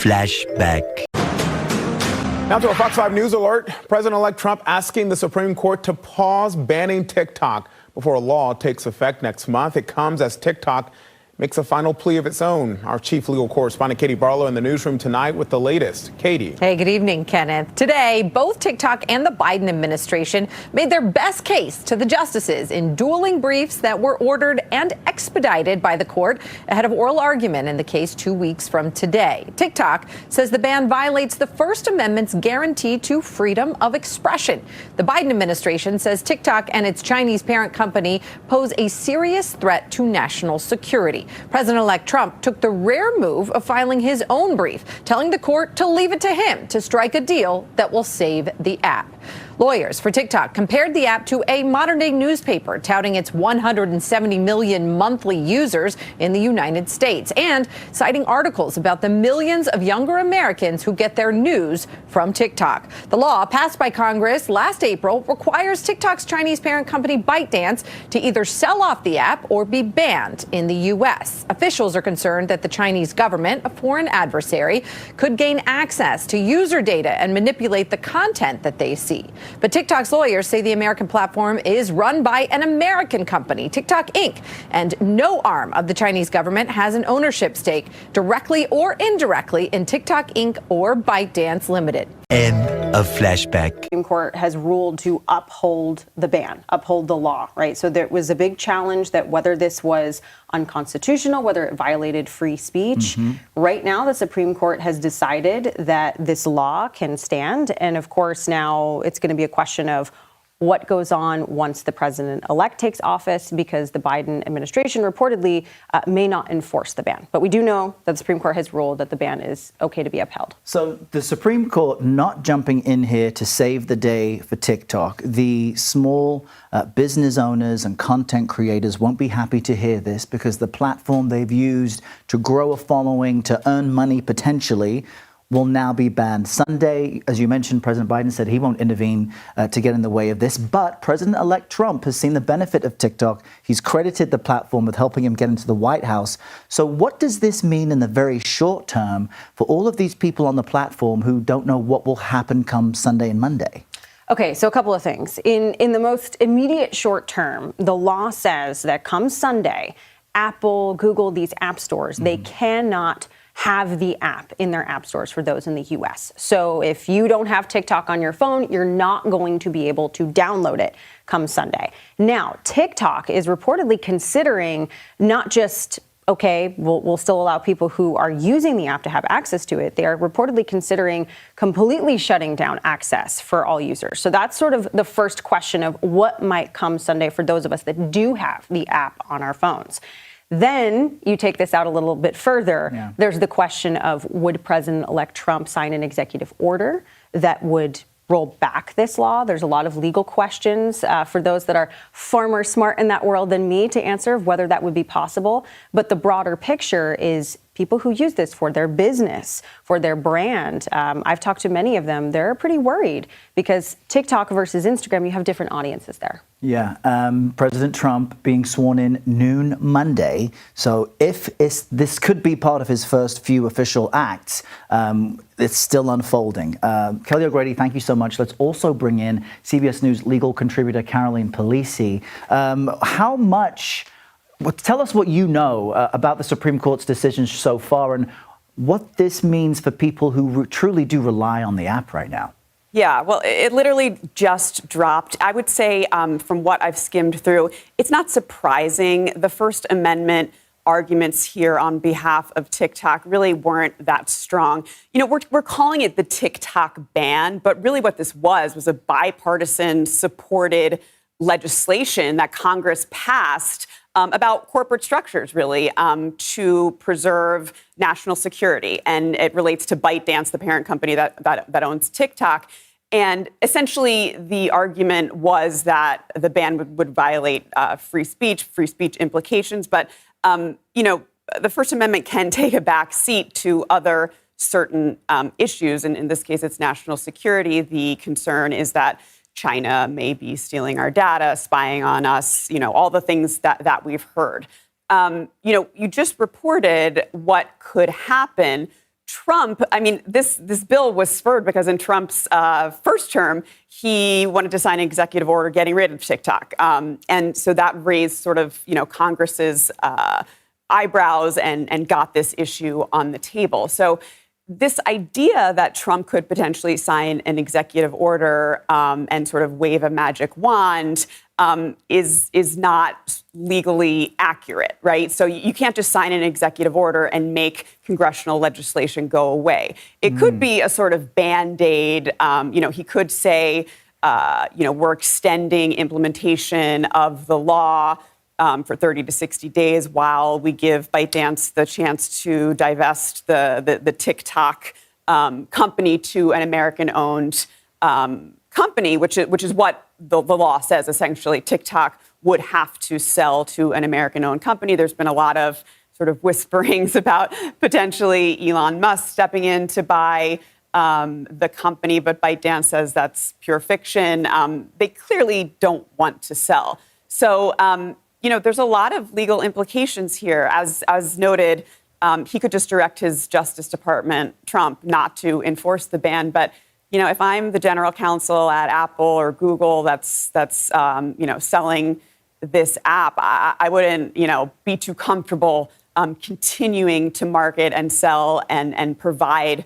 Flashback. Now to a Fox 5 News alert. President-elect Trump asking the Supreme Court to pause banning TikTok before a law takes effect next month. It comes as TikTok makes a final plea of its own. Our chief legal correspondent, Katie Barlow, in the newsroom tonight with the latest. Katie. Hey, good evening, Kenneth. Today, both TikTok and the Biden administration made their best case to the justices in dueling briefs that were ordered and expedited by the court ahead of oral argument in the case 2 weeks from today. TikTok says the ban violates the First Amendment's guarantee to freedom of expression. The Biden administration says TikTok and its Chinese parent company pose a serious threat to national security. President-elect Trump took the rare move of filing his own brief, telling the court to leave it to him to strike a deal that will save the app. Lawyers for TikTok compared the app to a modern-day newspaper, touting its 170 million monthly users in the United States and citing articles about the millions of younger Americans who get their news from TikTok. The law, passed by Congress last April, requires TikTok's Chinese parent company ByteDance to either sell off the app or be banned in the U.S. Officials are concerned that the Chinese government, a foreign adversary, could gain access to user data and manipulate the content that they see. But TikTok's lawyers say the American platform is run by an American company, TikTok Inc., and no arm of the Chinese government has an ownership stake, directly or indirectly, in TikTok Inc. or ByteDance Limited. End of Flashback. The Supreme Court has ruled to uphold the ban, uphold the law, right? So there was a big challenge that whether this was unconstitutional, whether it violated free speech. Right now, the Supreme Court has decided that this law can stand. And of course, now it's going to be a question of what goes on once the president-elect takes office, because the Biden administration reportedly may not enforce the ban. But we do know that the Supreme Court has ruled that the ban is okay to be upheld. So the Supreme Court not jumping in here to save the day for TikTok. The small business owners and content creators won't be happy to hear this, because the platform they've used to grow a following, to earn money potentially, will now be banned. Sunday, as you mentioned, President Biden said he won't intervene to get in the way of this. But President-elect Trump has seen the benefit of TikTok. He's credited the platform with helping him get into the White House. So what does this mean in the very short term for all of these people on the platform who don't know what will happen come Sunday and Monday? Okay, so a couple of things. In the most immediate short term, the law says that come Sunday, Apple, Google, these app stores, they cannot have the app in their app stores for those in the U.S. So if you don't have TikTok on your phone, you're not going to be able to download it come Sunday. Now, TikTok is reportedly considering not just, okay, we'll still allow people who are using the app to have access to it. They are reportedly considering completely shutting down access for all users. So that's sort of the first question of what might come Sunday for those of us that do have the app on our phones. Then you take this out a little bit further. Yeah. There's the question of, would President-elect Trump sign an executive order that would roll back this law? There's a lot of legal questions for those that are far more smart in that world than me to answer of whether that would be possible. But the broader picture is people who use this for their business, for their brand. I've talked to many of them. They're pretty worried because TikTok versus Instagram, you have different audiences there. Yeah, President Trump being sworn in noon Monday. So if this could be part of his first few official acts, it's still unfolding. Kelly O'Grady, thank you so much. Let's also bring in CBS News legal contributor Caroline Polisi. Tell us what you know about the Supreme Court's decision so far and what this means for people who truly do rely on the app right now. Yeah, well, it literally just dropped. I would say from what I've skimmed through, it's not surprising. The First Amendment arguments here on behalf of TikTok really weren't that strong. You know, we're calling it the TikTok ban, but really what this was a bipartisan supported legislation that Congress passed about corporate structures, really, to preserve national security. And it relates to ByteDance, the parent company that owns TikTok. And essentially, the argument was that the ban would violate free speech implications. But, the First Amendment can take a back seat to other certain issues. And in this case, it's national security. The concern is that China may be stealing our data, spying on us, all the things that we've heard. You just reported what could happen Trump, I mean, this bill was spurred because in Trump's first term, he wanted to sign an executive order getting rid of TikTok. And so that raised sort of, Congress's eyebrows and got this issue on the table. So this idea that Trump could potentially sign an executive order and sort of wave a magic wand is not legally accurate, right? So you can't just sign an executive order and make congressional legislation go away. It could be a sort of Band-Aid. He could say, we're extending implementation of the law for 30 to 60 days while we give ByteDance the chance to divest the TikTok company to an American-owned company, which is what the law says. Essentially, TikTok would have to sell to an American-owned company. There's been a lot of sort of whisperings about potentially Elon Musk stepping in to buy the company, but ByteDance says that's pure fiction. They clearly don't want to sell. So, there's a lot of legal implications here. As noted, he could just direct his Justice Department, Trump, not to enforce the ban. But, if I'm the general counsel at Apple or Google that's selling this app, I wouldn't, be too comfortable continuing to market and sell and provide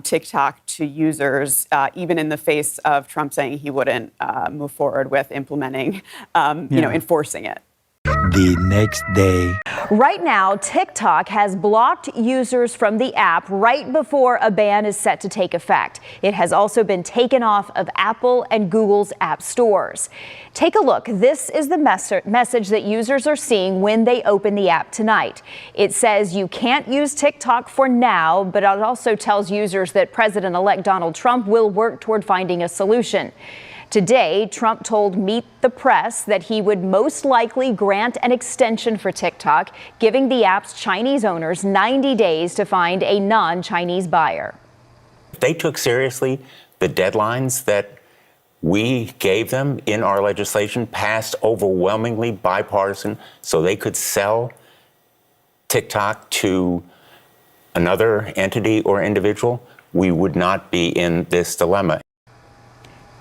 TikTok to users, even in the face of Trump saying he wouldn't move forward with implementing, enforcing it. The next day. Right now, TikTok has blocked users from the app right before a ban is set to take effect. It has also been taken off of Apple and Google's app stores. Take a look. This is the message that users are seeing when they open the app tonight. It says you can't use TikTok for now, but it also tells users that President-elect Donald Trump will work toward finding a solution. Today, Trump told Meet the Press that he would most likely grant an extension for TikTok, giving the app's Chinese owners 90 days to find a non-Chinese buyer. If they took seriously the deadlines that we gave them in our legislation, passed overwhelmingly bipartisan, so they could sell TikTok to another entity or individual, we would not be in this dilemma.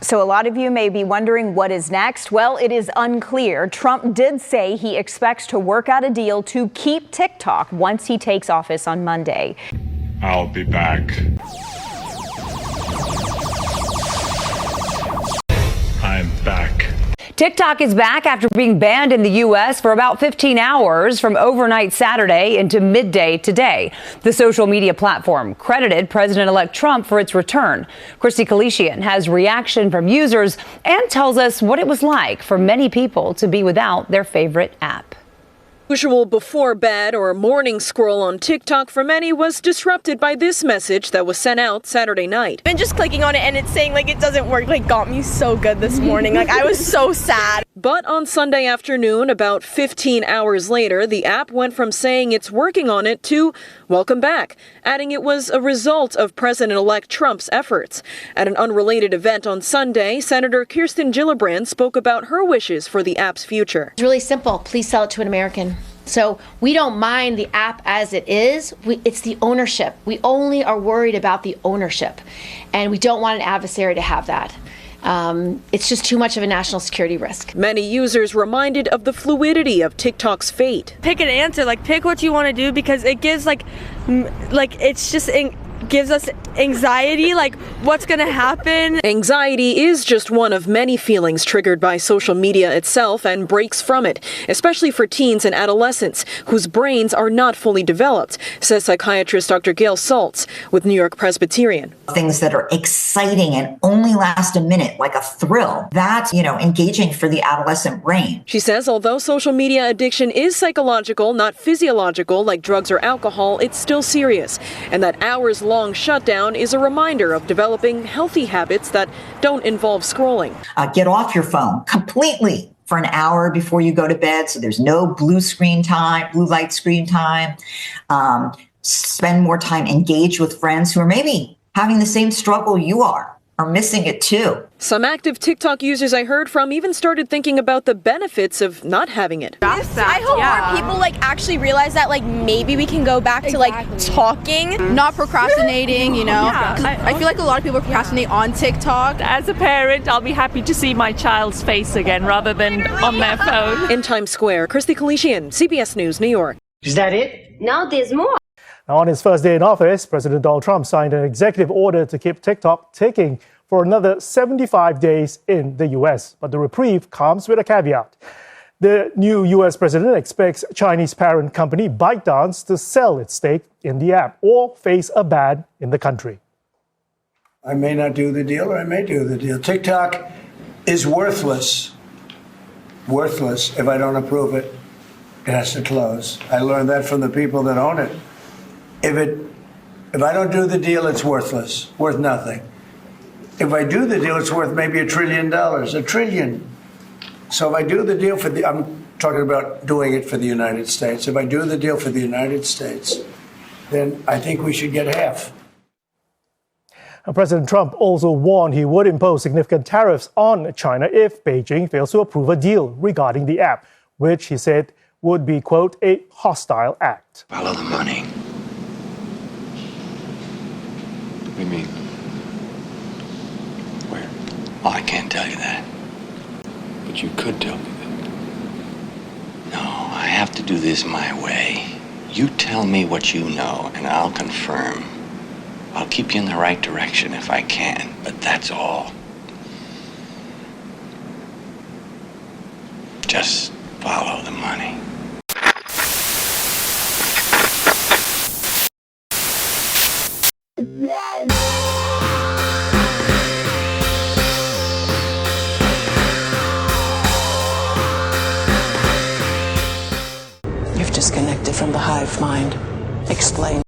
So a lot of you may be wondering what is next. Well, it is unclear. Trump did say he expects to work out a deal to keep TikTok once he takes office on Monday. I'll be back. I'm back. TikTok is back after being banned in the U.S. for about 15 hours from overnight Saturday into midday today. The social media platform credited President-elect Trump for its return. Christy Kalishian has reaction from users and tells us what it was like for many people to be without their favorite app. Usual before bed or morning scroll on TikTok for many was disrupted by this message that was sent out Saturday night. Been just clicking on it and it's saying it doesn't work, got me so good this morning. I was so sad. But on Sunday afternoon, about 15 hours later, the app went from saying it's working on it to welcome back, adding it was a result of President-elect Trump's efforts. At an unrelated event on Sunday, Senator Kirsten Gillibrand spoke about her wishes for the app's future. It's really simple. Please sell it to an American. So we don't mind the app as it is. It's the ownership. We only are worried about the ownership. And we don't want an adversary to have that. It's just too much of a national security risk. Many users reminded of the fluidity of TikTok's fate. Pick an answer, pick what you want to do, because it gives gives us anxiety, what's going to happen. Anxiety is just one of many feelings triggered by social media itself and breaks from it, especially for teens and adolescents whose brains are not fully developed, says psychiatrist Dr. Gail Saltz with New York Presbyterian. Things that are exciting and only last a minute, like a thrill, that's, engaging for the adolescent brain. She says although social media addiction is psychological, not physiological like drugs or alcohol, it's still serious, and that hours-long shutdown is a reminder of developing healthy habits that don't involve scrolling. Get off your phone completely for an hour before you go to bed, so there's no blue light screen time. Spend more time engaged with friends who are maybe having the same struggle you are. are missing it too. Some active TikTok users I heard from even started thinking about the benefits of not having it. I hope more people actually realize that maybe we can go back to talking, not procrastinating, you know. I feel like a lot of people procrastinate on TikTok. As a parent, I'll be happy to see my child's face again rather than on their phone. In Times Square, Kirsty Kalishian, CBS News, New York. Is that it? No, there's more. Now, on his first day in office, President Donald Trump signed an executive order to keep TikTok ticking for another 75 days in the U.S. But the reprieve comes with a caveat. The new U.S. president expects Chinese parent company ByteDance to sell its stake in the app or face a ban in the country. I may not do the deal or I may do the deal. TikTok is worthless. Worthless if I don't approve it. It has to close. I learned that from the people that own it. If I don't do the deal, it's worthless, worth nothing. If I do the deal, it's worth maybe $1 trillion, $1 trillion. So if I do the deal I'm talking about doing it for the United States. If I do the deal for the United States, then I think we should get half. And President Trump also warned he would impose significant tariffs on China if Beijing fails to approve a deal regarding the app, which he said would be, quote, a hostile act. Follow the money. What do you mean? Where? Oh, I can't tell you that. But you could tell me that. No, I have to do this my way. You tell me what you know, and I'll confirm. I'll keep you in the right direction if I can, but that's all. Just follow the money. You've disconnected from the hive mind. Explain.